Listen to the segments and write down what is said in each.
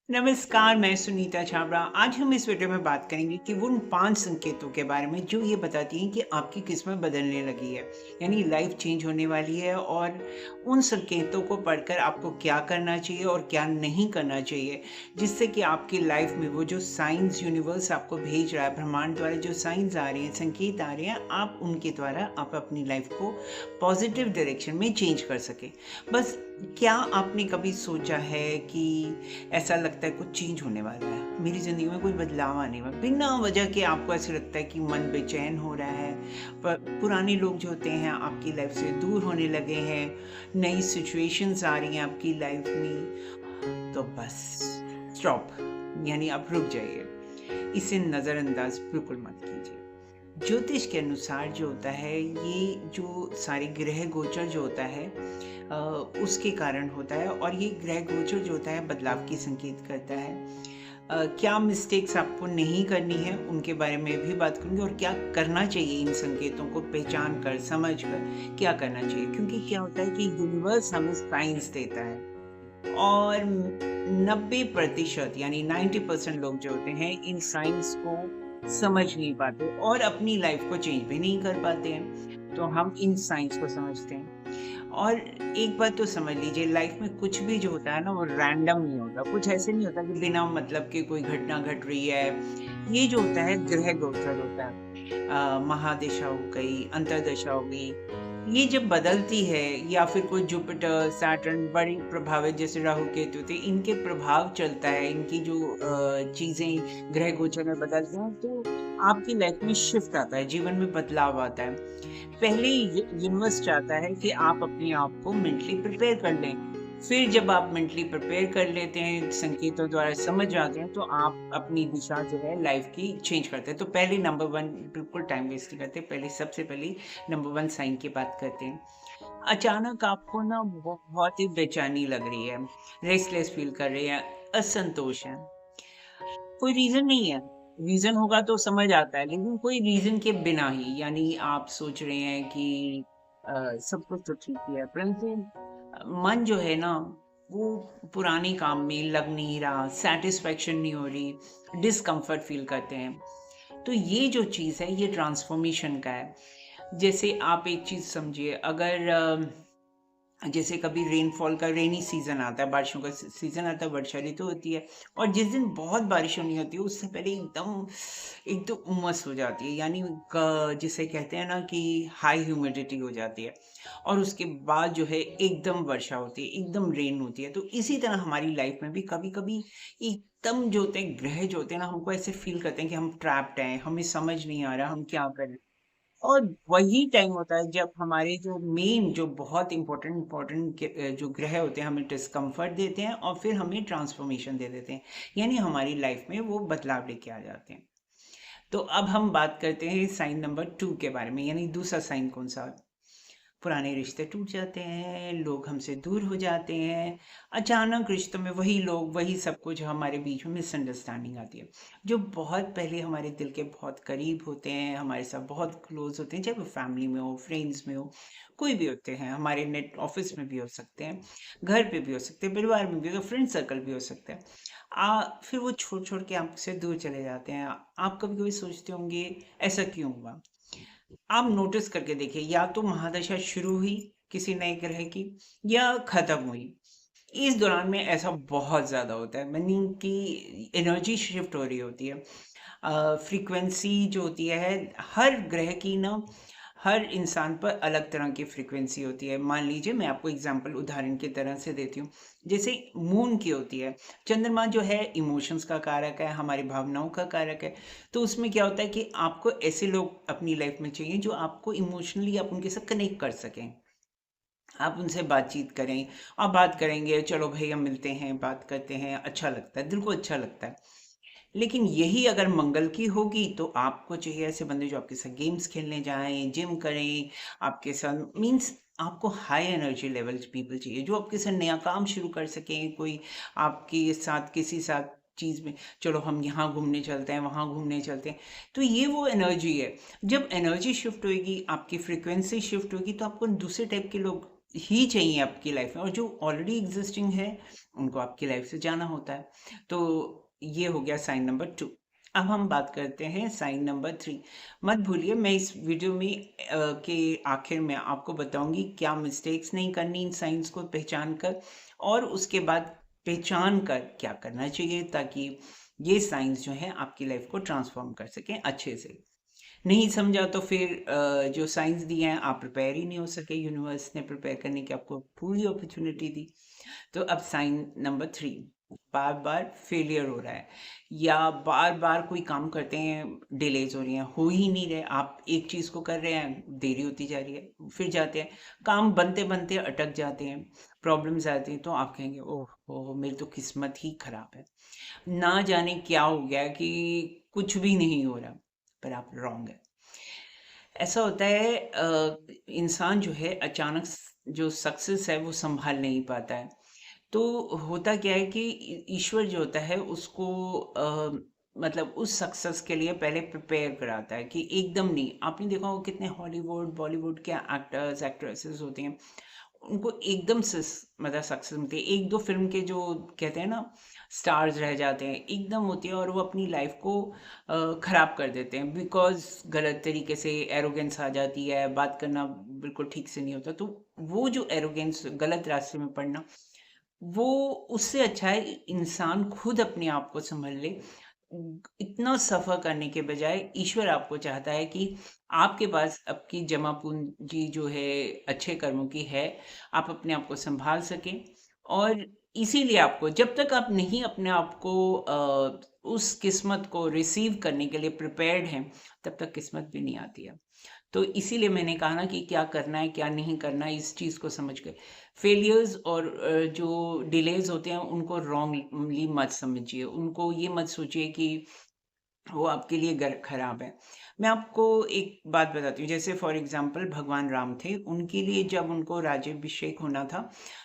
नमस्कार, मैं सुनीता छाबड़ा। आज हम इस वीडियो में बात करेंगे कि उन 5 संकेतों के बारे में जो ये बताती हैं कि आपकी किस्मत बदलने लगी है, यानी लाइफ चेंज होने वाली है और उन संकेतों को पढ़कर आपको क्या करना चाहिए और क्या नहीं करना चाहिए, जिससे कि आपकी लाइफ में वो जो साइंस यूनिवर्स आपको भेज रहा है, ब्रह्मांड द्वारा जो साइंस आ रहे हैं, संकेत आ रहे हैं, आप उनके द्वारा आप अपनी लाइफ को पॉजिटिव डायरेक्शन में चेंज कर सकें। बस क्या आपने कभी सोचा है कि ऐसा लगता है कुछ चेंज होने वाला है, मेरी ज़िंदगी में कोई बदलाव आने वाला, बिना वजह के आपको ऐसा लगता है कि मन बेचैन हो रहा है, पर पुराने लोग जो होते हैं आपकी लाइफ से दूर होने लगे हैं, नई सिचुएशंस आ रही हैं आपकी लाइफ में, तो बस स्टॉप, यानी आप रुक जाइए। इसे नज़रअंदाज बिल्कुल मत कीजिए। ज्योतिष के अनुसार जो होता है, ये जो सारे ग्रह गोचर जो होता है उसके कारण होता है, और ये ग्रह गोचर जो होता है बदलाव की संकेत करता है। क्या मिस्टेक्स आपको नहीं करनी है उनके बारे में भी बात करूंगी, और क्या करना चाहिए इन संकेतों को पहचान कर, समझ कर क्या करना चाहिए, क्योंकि क्या होता है कि यूनिवर्स हमें साइंस देता है, और 90% यानी 90% लोग जो होते हैं इन साइंस को समझ नहीं पाते और अपनी लाइफ को चेंज भी नहीं कर पाते हैं। तो हम इन साइंस को समझते हैं, और एक बात तो समझ लीजिए, लाइफ में कुछ भी जो होता है ना वो रैंडम नहीं होता। कुछ ऐसे नहीं होता कि बिना मतलब के कोई घटना घट रही है। ये जो होता है ग्रह गोचर होता है, महादशा हो गई, अंतर्दशा हो गई, ये जब बदलती है, या फिर कोई जुपिटर, सैटर्न बड़ी प्रभावित जैसे राहु केतु थे, इनके प्रभाव चलता है, इनकी जो चीज़ें ग्रह गोचर में बदलते हैं, तो आपकी लाइफ में शिफ्ट आता है, जीवन में बदलाव आता है। पहले यूनिवर्स चाहता है कि आप अपने आप को मेंटली प्रिपेयर कर लें। फिर जब आप मेंटली प्रिपेयर कर लेते हैं, संकेतों द्वारा समझ जाते हैं, तो आप अपनी दिशा जो है लाइफ की चेंज करते हैं। तो पहले नंबर 1, बिल्कुल टाइम वेस्ट नहीं करते, पहले सबसे पहले नंबर 1 साइन की बात करते हैं। अचानक आपको ना बहुत ही बेचैनी लग रही है, रेस्टलेस फील कर रहे हैं, असंतोष है। कोई रीज़न नहीं है, रीज़न होगा तो समझ आता है, लेकिन कोई रीज़न के बिना ही, यानी आप सोच रहे हैं कि सब कुछ तो ठीक ही है, परंतु मन जो है ना, वो पुराने काम में लग नहीं रहा, सैटिस्फैक्शन नहीं हो रही, डिस्कम्फर्ट फ़ील करते हैं। तो ये जो चीज़ है, ये ट्रांसफ़ॉर्मेशन का है। जैसे आप एक चीज़ समझिए, अगर जैसे कभी रेनफॉल का रेनी सीज़न आता है, बारिशों का सीज़न आता है, वर्षा ऋतु होती है, और जिस दिन बहुत बारिश होनी होती है, उससे पहले एकदम एक तो उमस हो जाती है, यानी जिसे कहते हैं ना कि हाई ह्यूमिडिटी हो जाती है, और उसके बाद जो है एकदम वर्षा होती है, एकदम रेन होती है। तो इसी तरह हमारी लाइफ में भी कभी कभी एकदम जो होते हैं ग्रह जो होते हैं ना, हमको ऐसे फील करते हैं कि हम ट्रैप्ड हैं, हमें समझ नहीं आ रहा हम क्या करें। और वही टाइम होता है जब हमारे जो मेन, जो बहुत इम्पोर्टेंट इम्पोर्टेंट जो ग्रह होते हैं, हमें डिस्कम्फर्ट देते हैं और फिर हमें ट्रांसफॉर्मेशन दे देते हैं, यानी हमारी लाइफ में वो बदलाव लेके आ जाते हैं। तो अब हम बात करते हैं साइन नंबर 2 के बारे में, यानी दूसरा साइन कौन सा? पुराने रिश्ते टूट जाते हैं, लोग हमसे दूर हो जाते हैं, अचानक रिश्तों में वही लोग, वही सब कुछ, हमारे बीच में मिसअंडरस्टैंडिंग आती है। जो बहुत पहले हमारे दिल के बहुत करीब होते हैं, हमारे साथ बहुत क्लोज होते हैं, चाहे वो फैमिली में हो, फ्रेंड्स में हो, कोई भी होते हैं, हमारे नेट ऑफिस में भी हो सकते हैं, घर पे भी हो सकते हैं, परिवार में भी हो, फ्रेंड सर्कल भी हो सकता है। फिर वो छोड़ छोड़ के आपसे दूर चले जाते हैं। आप कभी कभी सोचते होंगे ऐसा क्यों हुआ। आप नोटिस करके देखिए, या तो महादशा शुरू हुई किसी नए ग्रह की, या खत्म हुई, इस दौरान में ऐसा बहुत ज्यादा होता है, मीनिंग कि एनर्जी शिफ्ट हो रही होती है। फ्रीक्वेंसी जो होती है हर ग्रह की ना, हर इंसान पर अलग तरह की फ्रीक्वेंसी होती है। मान लीजिए, मैं आपको एग्जांपल उदाहरण की तरह से देती हूँ। जैसे मून की होती है, चंद्रमा जो है इमोशंस का कारक है, हमारी भावनाओं का कारक है। तो उसमें क्या होता है कि आपको ऐसे लोग अपनी लाइफ में चाहिए जो आपको इमोशनली आप उनके साथ कनेक्ट कर सकें, आप उनसे बातचीत करें। आप बात करेंगे, चलो भाई हम मिलते हैं, बात करते हैं, अच्छा लगता है, दिल को अच्छा लगता है। लेकिन यही अगर मंगल की होगी, तो आपको चाहिए ऐसे बंदे जो आपके साथ गेम्स खेलने जाएं, जिम करें, आपके साथ, मीन्स आपको हाई एनर्जी लेवल पीपल चाहिए जो आपके साथ नया काम शुरू कर सकें, कोई आपके साथ किसी साथ चीज़ में, चलो हम यहाँ घूमने चलते हैं, वहाँ घूमने चलते हैं। तो ये वो एनर्जी है। जब एनर्जी शिफ्ट होगी, आपकी फ्रीक्वेंसी शिफ्ट होगी, तो आपको दूसरे टाइप के लोग ही चाहिए आपकी लाइफ में, और जो ऑलरेडी एग्जिस्टिंग है उनको आपकी लाइफ से जाना होता है। तो ये हो गया साइन नंबर 2। अब हम बात करते हैं साइन नंबर 3। मत भूलिए, मैं इस वीडियो में के आखिर में आपको बताऊंगी क्या मिस्टेक्स नहीं करनी इन साइंस को पहचान कर, और उसके बाद पहचान कर क्या करना चाहिए ताकि ये साइंस जो है आपकी लाइफ को ट्रांसफॉर्म कर सकें अच्छे से। नहीं समझा तो फिर जो साइंस दिए हैं आप प्रिपेयर ही नहीं हो सके, यूनिवर्स ने प्रिपेयर करने की आपको पूरी अपॉर्चुनिटी दी। तो अब साइन नंबर 3, बार बार फेलियर हो रहा है, या बार बार कोई काम करते हैं डिलेज हो रही हैं, हो ही नहीं रहे, आप एक चीज़ को कर रहे हैं देरी होती जा रही है, फिर जाते हैं काम बनते बनते अटक जाते हैं, प्रॉब्लम्स आती हैं, तो आप कहेंगे ओह मेरी तो किस्मत ही खराब है, ना जाने क्या हो गया कि कुछ भी नहीं हो रहा। पर आप रॉन्ग है। ऐसा होता है इंसान जो है अचानक जो सक्सेस है वो संभाल नहीं पाता है। तो होता क्या है कि ईश्वर जो होता है उसको मतलब उस सक्सेस के लिए पहले प्रिपेयर कराता है कि एकदम नहीं। आपने देखा होगा कितने हॉलीवुड बॉलीवुड के एक्टर्स एक्ट्रेसेस होते हैं, उनको एकदम से मतलब सक्सेस मिलती है, एक दो फिल्म के जो कहते हैं ना स्टार्स रह जाते हैं एकदम होती है, और वो अपनी लाइफ को खराब कर देते हैं बिकॉज गलत तरीके से एरोगेंस आ जाती है, बात करना बिल्कुल ठीक से नहीं होता। तो वो जो एरोगेंस, गलत रास्ते में पड़ना, वो उससे अच्छा है इंसान खुद अपने आप को संभल ले। इतना सफ़र करने के बजाय ईश्वर आपको चाहता है कि आपके पास आपकी जमा पूंजी जो है अच्छे कर्मों की है, आप अपने आप को सँभाल सकें। और इसीलिए आपको जब तक आप नहीं अपने आप को उस किस्मत को रिसीव करने के लिए प्रिपेयर्ड हैं, तब तक किस्मत भी नहीं आती है। तो इसीलिए मैंने कहा ना कि क्या करना है, क्या नहीं करना है, इस चीज़ को समझ के। फेलियर्स और जो डिलेज़ होते हैं, उनको रॉन्गली मत समझिए। उनको ये मत सोचिए कि वो आपके लिए गर खराब है। मैं आपको एक बात बताती हूँ, जैसे फॉर एग्ज़ाम्पल भगवान राम थे, उनके लिए जब उनको राज्याभिषेक होना था,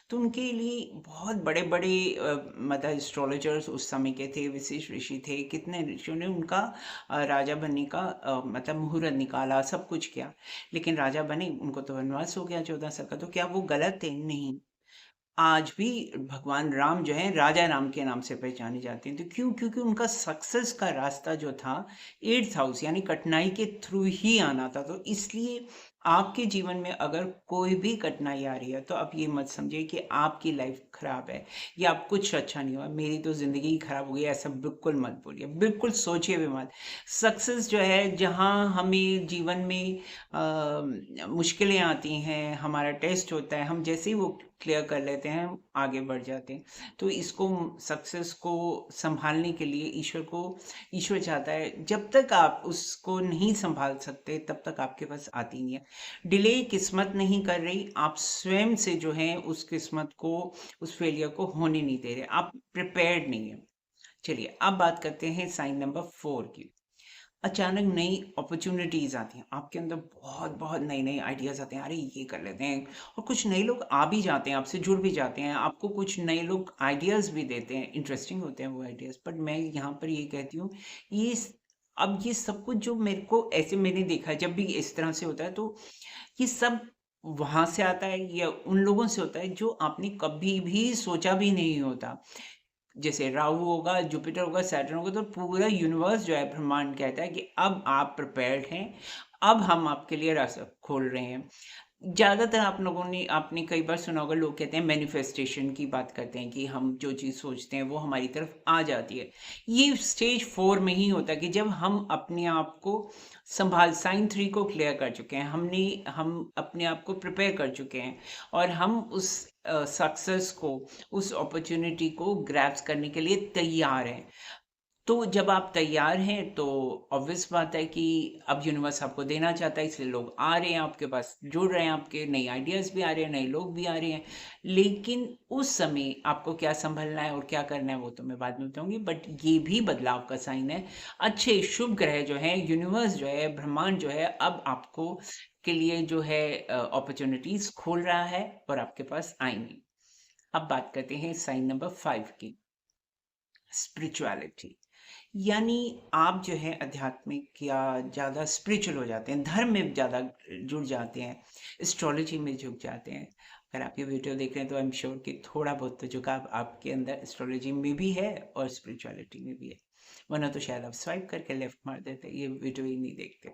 तो उनके लिए बहुत बड़े-बड़े मतलब एस्ट्रोलॉजर्स उस समय के थे, वशिष्ठ ऋषि थे, कितने ऋषियों ने उनका राजा बनने का मतलब मुहूर्त निकाला, सब कुछ किया। लेकिन राजा बने, उनको तो वनवास हो गया 14 साल का, तो क्या वो गलत थे? नहीं। आज भी भगवान राम जो हैं राजा राम के नाम से पहचाने जाते हैं। तो क्यों? क्योंकि उनका सक्सेस का रास्ता जो था 8th हाउस यानी कठिनाई के थ्रू ही आना था। तो इसलिए आपके जीवन में अगर कोई भी कठिनाई आ रही है तो आप ये मत समझिए कि आपकी लाइफ खराब है या आप कुछ अच्छा नहीं हुआ, मेरी तो ज़िंदगी ही खराब हो गई, ऐसा बिल्कुल मत बोलिए, बिल्कुल सोचिए भी मत। सक्सेस जो है जहाँ हमें जीवन में मुश्किलें आती हैं, हमारा टेस्ट होता है, हम जैसे ही वो क्लियर कर लेते हैं, हम आगे बढ़ जाते हैं। तो इसको सक्सेस को सँभालने के लिए ईश्वर चाहता है जब तक आप उसको नहीं सँभाल सकते तब तक आपके पास आती नहीं है। डिले किस्मत नहीं कर रही, आप स्वयं से जो है उस किस्मत को, उस फेलियर को होने नहीं दे रहे, आप प्रिपेयर्ड नहीं हैं। चलिए अब बात करते हैं साइन नंबर 4 की। अचानक नई अपॉर्चुनिटीज़ आती हैं, आपके अंदर बहुत-बहुत नए-नए आइडियाज़ आते हैं, अरे ये कर लेते हैं, और कुछ नए लोग आ भी जाते हैं, आपसे जुड़ भी जाते हैं, आपको कुछ नए लोग आइडियाज़ भी देते हैं, इंटरेस्टिंग होते हैं वो आइडियाज़। बट मैं यहाँ पर ये कहती हूँ, ये स अब ये सब कुछ जो मेरे को ऐसे मैंने देखा है, जब भी इस तरह से होता है, तो ये सब वहाँ से आता है या उन लोगों से होता है जो आपने कभी भी सोचा भी नहीं होता। जैसे राहु होगा, जुपिटर होगा, सैटर्न होगा, तो पूरा यूनिवर्स जो है ब्रह्मांड कहता है कि अब आप प्रिपेयर्ड हैं, अब हम आपके लिए रास्ता खोल रहे हैं। ज़्यादातर आप लोगों ने आपने कई बार सुना होगा, लोग कहते हैं मैनिफेस्टेशन की बात करते हैं कि हम जो चीज़ सोचते हैं वो हमारी तरफ आ जाती है। ये स्टेज 4 में ही होता है कि जब हम अपने आप को साइन 3 को क्लियर कर चुके हैं, हम अपने आप को प्रिपेयर कर चुके हैं, और हम उस सक्सेस को, उस अपॉर्च्युनिटी को ग्रैब्स करने के लिए तैयार हैं। तो जब आप तैयार हैं तो ऑब्वियस बात है कि अब यूनिवर्स आपको देना चाहता है, इसलिए लोग आ रहे हैं आपके पास, जुड़ रहे हैं, आपके नए आइडियाज़ भी आ रहे हैं, नए लोग भी आ रहे हैं। लेकिन उस समय आपको क्या सँभलना है और क्या करना है वो तो मैं बाद में बताऊँगी, बट ये भी बदलाव का साइन है। अच्छे शुभ ग्रह जो हैं, यूनिवर्स जो है, ब्रह्मांड जो है, अब आपको के लिए जो है अपॉर्च्युनिटीज़ खोल रहा है और आपके पास आएँगी। अब बात करते हैं साइन नंबर 5 की, स्पिरिचुअलिटी। यानी आप जो है आध्यात्मिक या ज़्यादा स्पिरिचुअल हो जाते हैं, धर्म में ज़्यादा जुड़ जाते हैं, एस्ट्रोलॉजी में झुक जाते हैं। अगर आप ये वीडियो देख रहे हैं तो आई एम श्योर कि थोड़ा बहुत तो झुकाव आपके अंदर एस्ट्रोलॉजी में भी है और स्पिरिचुअलिटी में भी है, वरना तो शायद आप स्वाइप करके लेफ्ट मार देते, ये वीडियो ही नहीं देखते।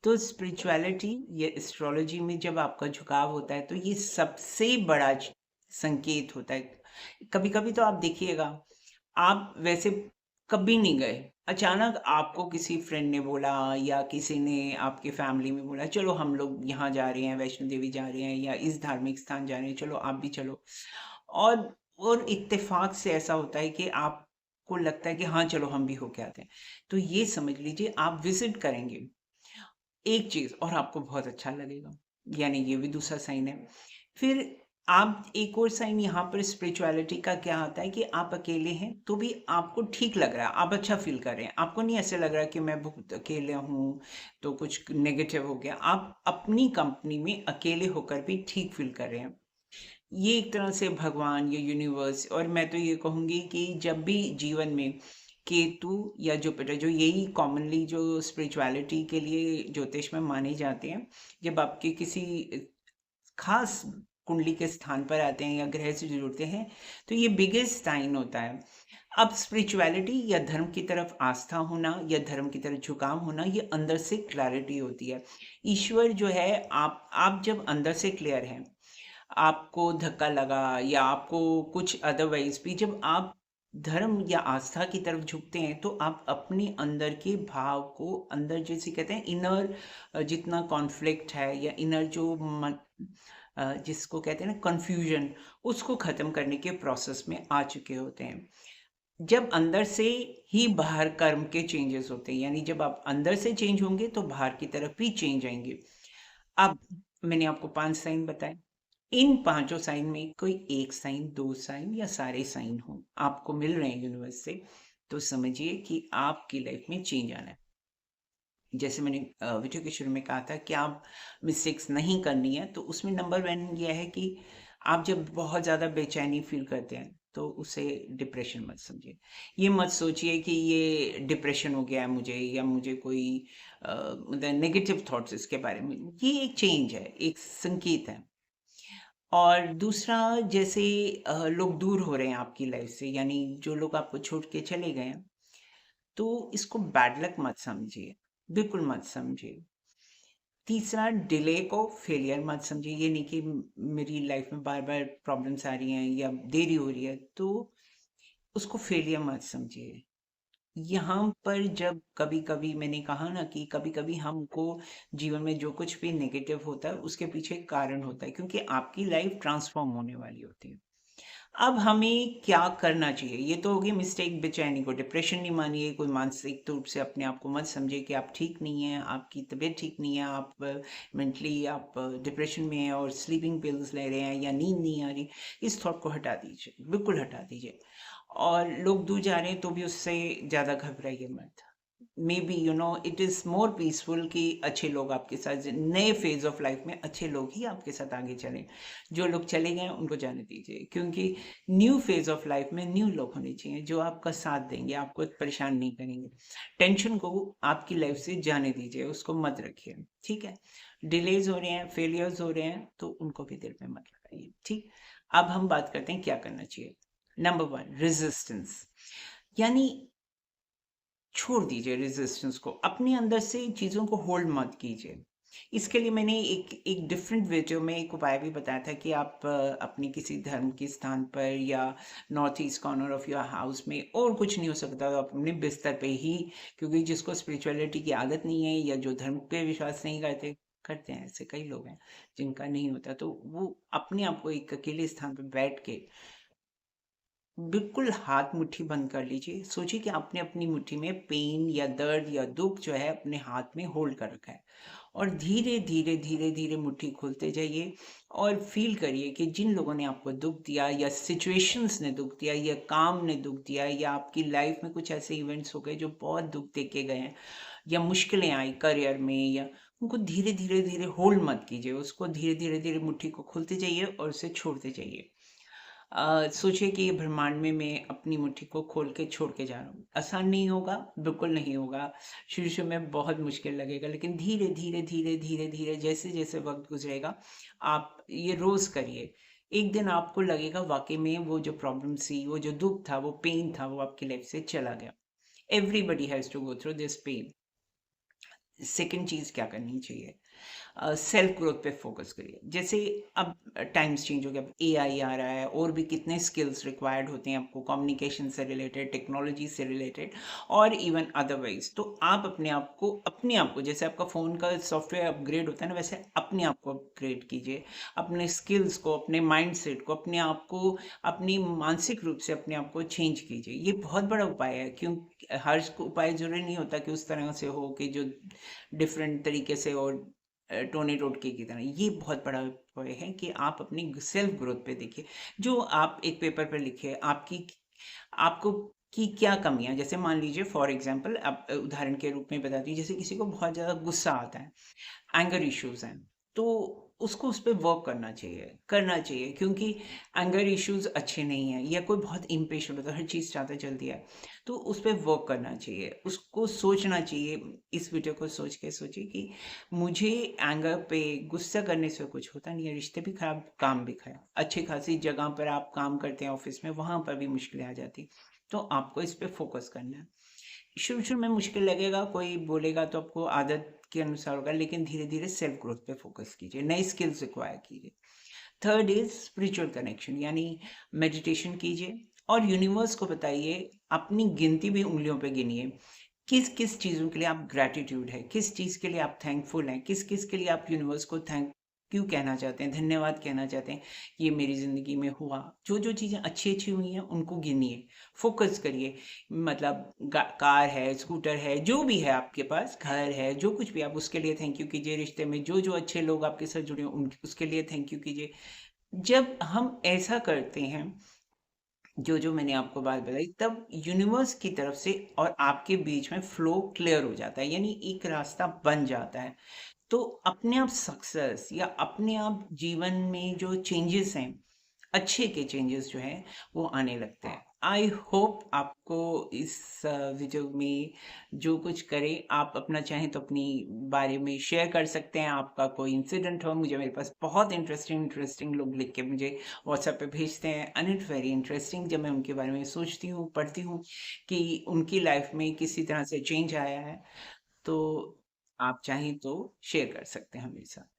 तो स्पिरिचुअलिटी या एस्ट्रोलॉजी में जब आपका झुकाव होता है तो ये सबसे बड़ा संकेत होता है। कभी कभी तो आप देखिएगा, आप वैसे कभी नहीं गए, अचानक आपको किसी फ्रेंड ने बोला या किसी ने आपके फैमिली में बोला चलो हम लोग यहाँ जा रहे हैं, वैष्णो देवी जा रहे हैं या इस धार्मिक स्थान जा रहे हैं, चलो आप भी चलो। और और इत्तेफाक से ऐसा होता है कि आपको लगता है कि हाँ चलो हम भी होके आते हैं। तो ये समझ लीजिए आप विजिट करेंगे एक चीज़ और आपको बहुत अच्छा लगेगा, यानी ये भी दूसरा साइन है। फिर आप एक और साइन यहाँ पर स्पिरिचुअलिटी का क्या आता है कि आप अकेले हैं तो भी आपको ठीक लग रहा है, आप अच्छा फ़ील कर रहे हैं। आपको नहीं ऐसे लग रहा है कि मैं बहुत अकेले हूँ, तो कुछ नेगेटिव हो गया। आप अपनी कंपनी में अकेले होकर भी ठीक फ़ील कर रहे हैं। ये एक तरह से भगवान या यूनिवर्स, और मैं तो ये कहूँगी कि जब भी जीवन में केतु या जुपिटर, जो यही कॉमनली जो स्पिरिचुअलिटी के लिए ज्योतिष में माने जाते हैं, जब आपके किसी खास कुंडली के स्थान पर आते हैं या ग्रह से जुड़ते हैं, तो ये बिगेस्ट साइन होता है। अब स्पिरिचुअलिटी या धर्म की तरफ आस्था होना या धर्म की तरफ झुकाव होना, ये अंदर से क्लैरिटी होती है। ईश्वर जो है, आप जब अंदर से क्लियर हैं, आपको धक्का लगा या आपको कुछ अदरवाइज भी, जब आप धर्म या आस्था की तरफ झुकते हैं तो आप अपने अंदर के भाव को, अंदर जैसे कहते हैं इनर जितना कॉन्फ्लिक्ट है या इनर जो मन, जिसको कहते हैं ना कन्फ्यूजन, उसको ख़त्म करने के प्रोसेस में आ चुके होते हैं। जब अंदर से ही बाहर कर्म के चेंजेस होते हैं, यानी जब आप अंदर से चेंज होंगे तो बाहर की तरफ भी चेंज आएंगे। अब मैंने आपको 5 साइन बताए, इन पांचों साइन में कोई एक साइन, दो साइन या सारे साइन हो आपको मिल रहे हैं यूनिवर्स से, तो समझिए कि आपकी लाइफ में चेंज आना है। जैसे मैंने वीडियो के शुरू में कहा था कि आप मिस्टेक्स नहीं करनी है, तो उसमें नंबर 1 यह है कि आप जब बहुत ज़्यादा बेचैनी फील करते हैं तो उसे डिप्रेशन मत समझिए। ये मत सोचिए कि ये डिप्रेशन हो गया है मुझे, या मुझे कोई मतलब नेगेटिव थॉट्स इसके बारे में। ये एक चेंज है, एक संकेत है। और दूसरा, जैसे लोग दूर हो रहे हैं आपकी लाइफ से, यानी जो लोग आपको छोड़ के चले गए हैं, तो इसको बैड लक मत समझिए, बिल्कुल मत समझिए। तीसरा, डिले को फेलियर मत समझिए। ये नहीं कि मेरी लाइफ में बार बार प्रॉब्लम्स आ रही हैं या देरी हो रही है तो उसको फेलियर मत समझिए। यहाँ पर जब कभी कभी मैंने कहा ना कि कभी कभी हमको जीवन में जो कुछ भी नेगेटिव होता है उसके पीछे एक कारण होता है, क्योंकि आपकी लाइफ ट्रांसफॉर्म होने वाली होती है। अब हमें क्या करना चाहिए? ये तो होगी मिस्टेक, बेचैनी को डिप्रेशन नहीं मानिए, कोई मानसिक रूप से अपने आप को मत समझिए कि आप ठीक नहीं हैं, आपकी तबीयत ठीक नहीं है, आप मेंटली आप डिप्रेशन में हैं और स्लीपिंग पिल्स ले रहे हैं या नींद नहीं आ रही। इस थॉट को हटा दीजिए, बिल्कुल हटा दीजिए। और लोग दूर जा रहे हैं तो भी उससे ज़्यादा घबराइए मत। May be it is more peaceful कि अच्छे लोग आपके साथ, नए फेज ऑफ लाइफ में अच्छे लोग ही आपके साथ आगे चलें। जो लोग चले गए हैं उनको जाने दीजिए, क्योंकि न्यू फेज ऑफ लाइफ में न्यू लोग होने चाहिए जो आपका साथ देंगे, आपको परेशान नहीं करेंगे। टेंशन को आपकी लाइफ से जाने दीजिए, उसको मत रखिए, ठीक है? डिलेज हो रहे हैं, फेलियर्स हो रहे हैं तो उनको भी दिल में मत लगाइए, ठीक? अब हम बात करते हैं क्या करना चाहिए। नंबर 1, रेजिस्टेंस, यानी छोड़ दीजिए रेजिस्टेंस को, अपने अंदर से चीज़ों को होल्ड मत कीजिए। इसके लिए मैंने एक एक डिफरेंट वीडियो में एक उपाय भी बताया था कि आप अपने किसी धर्म के स्थान पर या north east corner of your house में, और कुछ नहीं हो सकता तो आप अपने बिस्तर पे ही, क्योंकि जिसको स्पिरिचुअलिटी की आदत नहीं है या जो धर्म पे विश्वास नहीं करते, करते हैं ऐसे कई लोग हैं जिनका नहीं होता, तो वो अपने आप को एक अकेले स्थान पर बैठ के बिल्कुल हाथ मुट्ठी बंद कर लीजिए। सोचिए कि आपने अपनी मुट्ठी में पेन या दर्द या दुख जो है अपने हाथ में होल्ड कर रखा है, और धीरे धीरे धीरे धीरे मुट्ठी खोलते जाइए और फील करिए कि जिन लोगों ने आपको दुख दिया या सिचुएशंस ने दुख दिया या काम ने दुख दिया या आपकी लाइफ में कुछ ऐसे इवेंट्स हो गए जो बहुत दुख दे के गए हैं या मुश्किलें आई करियर में, या उनको धीरे धीरे धीरे होल्ड मत कीजिए, उसको धीरे धीरे धीरे मुट्ठी को खोलते जाइए और उसे छोड़ते जाइए। सोचिए कि ये ब्रह्मांड में मैं अपनी मुट्ठी को खोल के छोड़ के जा रहा हूँ। आसान नहीं होगा, बिल्कुल नहीं होगा। शुरू-शुरू में बहुत मुश्किल लगेगा, लेकिन धीरे-धीरे, धीरे-धीरे, धीरे जैसे-जैसे वक़्त गुज़रेगा, आप ये रोज़ करिए। एक दिन आपको लगेगा वाक़ई में वो जो प्रॉब्लम थी, वो जो दुःख था, वो पेन था, वो आपकी लाइफ़ से चला गया। Everybody has to go through this pain. Second चीज़ क्या करनी चाहिए? सेल्फ ग्रोथ पे फोकस करिए। जैसे अब टाइम्स चेंज हो गया, अब एआई आ रहा है, और भी कितने स्किल्स रिक्वायर्ड होते हैं आपको कम्युनिकेशन से रिलेटेड, टेक्नोलॉजी से रिलेटेड, और इवन अदरवाइज। तो आप अपने आप को जैसे आपका फ़ोन का सॉफ्टवेयर अपग्रेड होता है ना, वैसे अपने आप को अपग्रेड कीजिए। अपने स्किल्स को, अपने माइंडसेट को, अपने आप को, अपनी मानसिक रूप से अपने आप को चेंज कीजिए। ये बहुत बड़ा उपाय है, क्यों? हर उपाय ज़रूरी नहीं होता कि उस तरह से हो कि जो डिफरेंट तरीके से, और टोनी टोटके की तरह। ये बहुत बड़ा उपाय है कि आप अपनी सेल्फ ग्रोथ पे देखिए। जो आप एक पेपर पे लिखे, आपको की क्या कमियाँ, जैसे मान लीजिए फॉर एग्ज़ाम्पल, अब उदाहरण के रूप में बताती हूँ, जैसे किसी को बहुत ज़्यादा गुस्सा आता है, एंगर इश्यूज़ हैं, तो उसको उस पे वर्क करना चाहिए, क्योंकि एंगर इश्यूज़ अच्छे नहीं हैं, या कोई बहुत इम्पेशेंट होता है, हर चीज़ चाहता है जल्दी आए, तो उस पे वर्क करना चाहिए, उसको सोचना चाहिए। इस वीडियो को सोच के सोचिए कि मुझे एंगर पे गुस्सा करने से कुछ होता नहीं है, रिश्ते भी खराब, काम भी खराब। अच्छी खासी जगह पर आप काम करते हैं ऑफ़िस में, वहाँ पर भी मुश्किलें आ जाती हैं, तो आपको इस पे फ़ोकस करना है। शुरू-शुरू में मुश्किल लगेगा, कोई बोलेगा तो आपको आदत के अनुसार होगा, लेकिन धीरे-धीरे सेल्फ ग्रोथ पे फ़ोकस कीजिए, नई स्किल्स एक्वायर कीजिए। थर्ड इज़ स्पिरिचुअल कनेक्शन, यानी मेडिटेशन कीजिए, और यूनिवर्स को बताइए, अपनी गिनती भी उँगलियों पे गिनिए। किस-किस चीज़ों के लिए आप ग्रैटिट्यूड है, किस चीज़ के लिए आप थैंकफुल हैं, किस-किस के लिए आप यूनिवर्स को थैंक यू कहना चाहते हैं, धन्यवाद कहना चाहते हैं, कि ये मेरी ज़िंदगी में हुआ। जो-जो चीज़ें अच्छी-अच्छी हुई हैं, उनको गिनिए, फ़ोकस करिए। मतलब कार है, स्कूटर है, जो भी है आपके पास, घर है, जो कुछ भी, आप उसके लिए थैंक यू कीजिए। रिश्ते में जो-जो अच्छे लोग आपके साथ जुड़े हों, उन उसके लिए थैंक यू कीजिए। जब हम ऐसा करते हैं, जो-जो मैंने आपको बात बताई, तब यूनिवर्स की तरफ से और आपके बीच में फ्लो क्लियर हो जाता है, यानी एक रास्ता बन जाता है। तो अपने आप सक्सेस, या अपने आप जीवन में जो चेंजेस हैं, अच्छे के चेंजेस जो हैं, वो आने लगते हैं। आई होप आपको इस वीडियो में जो कुछ करें, आप अपना चाहें तो अपनी बारे में शेयर कर सकते हैं। आपका कोई इंसिडेंट हो, मुझे, मेरे पास बहुत इंटरेस्टिंग इंटरेस्टिंग लोग लिख के मुझे व्हाट्सएप पे भेजते हैं, एंड इट्स वेरी इंटरेस्टिंग जब मैं उनके बारे में सोचती हूँ, पढ़ती हूँ कि उनकी लाइफ में किसी तरह से चेंज आया है। तो आप चाहें तो शेयर कर सकते हैं मेरे साथ।